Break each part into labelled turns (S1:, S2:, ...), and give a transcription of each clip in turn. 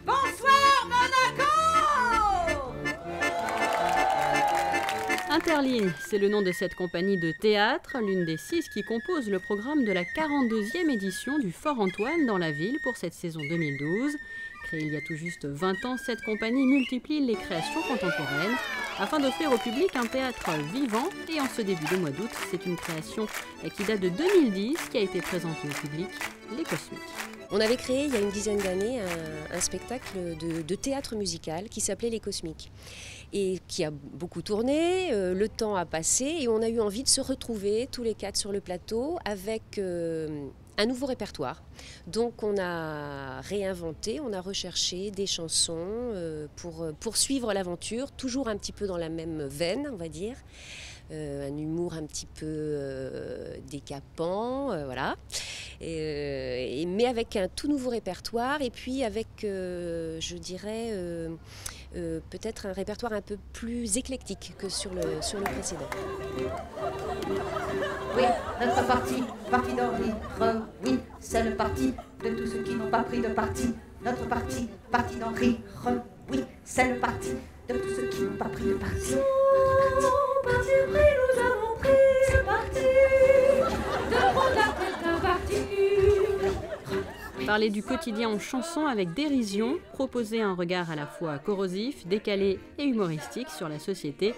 S1: Bonsoir Monaco!
S2: Interligne, c'est le nom de cette compagnie de théâtre, l'une des 6 qui composent le programme de la 42e édition du Fort Antoine dans la ville pour cette saison 2012. Créée il y a tout juste 20 ans, cette compagnie multiplie les créations contemporaines afin d'offrir au public un théâtre vivant. Et en ce début de mois d'août, c'est une création qui date de 2010 qui a été présentée au public, Les Cosmiques.
S3: On avait créé il y a une dizaine d'années un spectacle de théâtre musical qui s'appelait Les Cosmiques et qui a beaucoup tourné, le temps a passé et on a eu envie de se retrouver tous les 4 sur le plateau avec un nouveau répertoire. Donc on a réinventé, on a recherché des chansons pour poursuivre l'aventure, toujours un petit peu dans la même veine, on va dire. Un humour un petit peu décapant, voilà. Mais avec un tout nouveau répertoire et puis avec, je dirais, peut-être un répertoire un peu plus éclectique que sur le précédent.
S1: Oui, notre parti d'en rire, oui, c'est le parti de tous ceux qui n'ont pas pris de parti. Notre parti d'en rire, oui, c'est le parti de tous ceux qui n'ont pas pris de parti. Parti pris, nous avons pris ce parti de prendre un parti.
S2: Parler du quotidien en chanson avec dérision, proposer un regard à la fois corrosif, décalé et humoristique sur la société,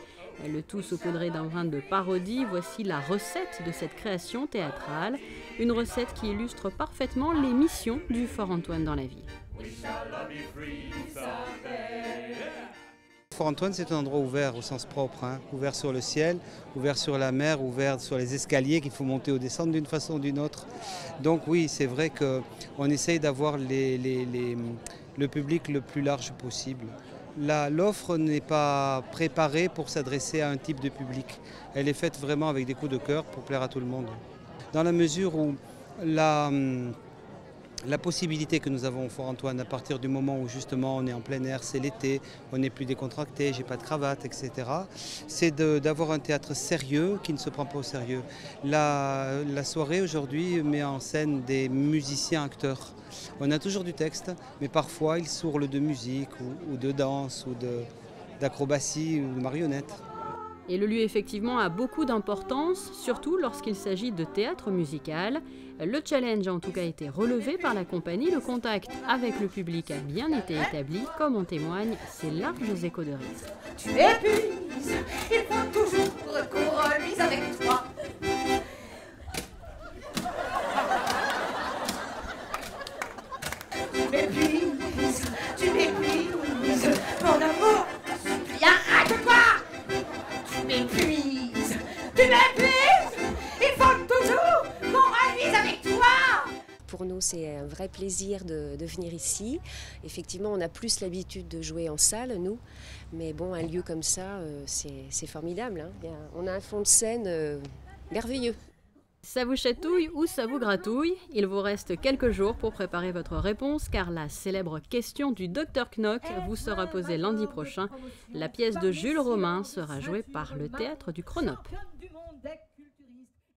S2: le tout saupoudré d'un brin de parodie, voici la recette de cette création théâtrale, une recette qui illustre parfaitement les missions du Fort Antoine dans la ville.
S4: Fort Antoine, c'est un endroit ouvert au sens propre, hein, ouvert sur le ciel, ouvert sur la mer, ouvert sur les escaliers qu'il faut monter ou descendre d'une façon ou d'une autre. Donc oui, c'est vrai qu'on essaye d'avoir le public le plus large possible. L'offre n'est pas préparée pour s'adresser à un type de public. Elle est faite vraiment avec des coups de cœur pour plaire à tout le monde. Dans la mesure où la possibilité que nous avons au Fort Antoine, à partir du moment où justement on est en plein air, c'est l'été, on n'est plus décontracté, j'ai pas de cravate, etc., c'est d'avoir un théâtre sérieux qui ne se prend pas au sérieux. La soirée aujourd'hui met en scène des musiciens-acteurs. On a toujours du texte, mais parfois ils sourlent de musique ou de danse ou d'acrobatie ou de marionnettes.
S2: Et le lieu effectivement a beaucoup d'importance, surtout lorsqu'il s'agit de théâtre musical. Le challenge a en tout cas été relevé par la compagnie, le contact avec le public a bien été établi, comme en témoignent ces larges échos de rire.
S1: Tu épuises, il faut toujours qu'on remise avec toi. Tu m'épuises, mon amour, arrête-toi. Tu m'épuises, il faut toujours qu'on remise avec toi.
S3: Pour nous, c'est un vrai plaisir de venir ici. Effectivement, on a plus l'habitude de jouer en salle, nous. Mais bon, un lieu comme ça, c'est formidable, hein. On a un fond de scène merveilleux.
S2: Ça vous chatouille ou ça vous gratouille? Il vous reste quelques jours pour préparer votre réponse car la célèbre question du Dr Knock vous sera posée lundi prochain. La pièce de Jules Romain sera jouée par le Théâtre du Chronop.